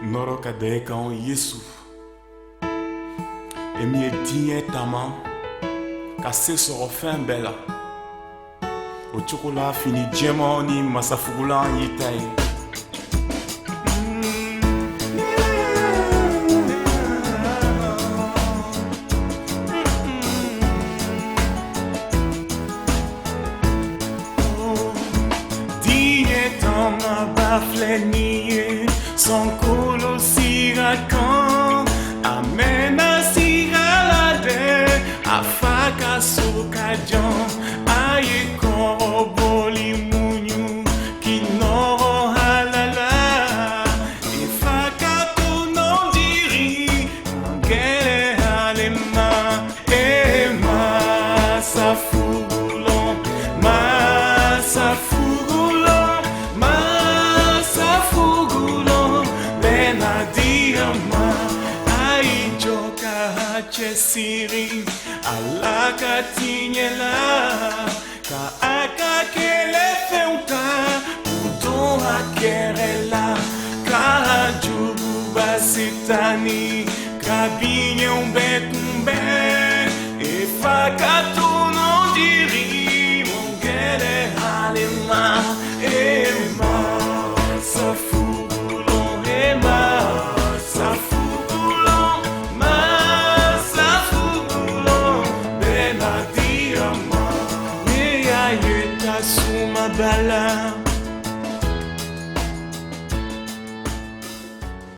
Noroka deka on Yesu. Emi edinye tama. Kase soro fin bella. O chokola fini djema ni masafugula yitai. Baflenie son colo siracan amena siralade afaka sukajan aye ko boli munyu kinoro halala ifaka tu non diri ngele halema ema safulon ma safulon Siri alaka tinyela ka akakele feuka uto akerela ka jubu basitani ka binye umbetumbe e fakatu non diri mongele halema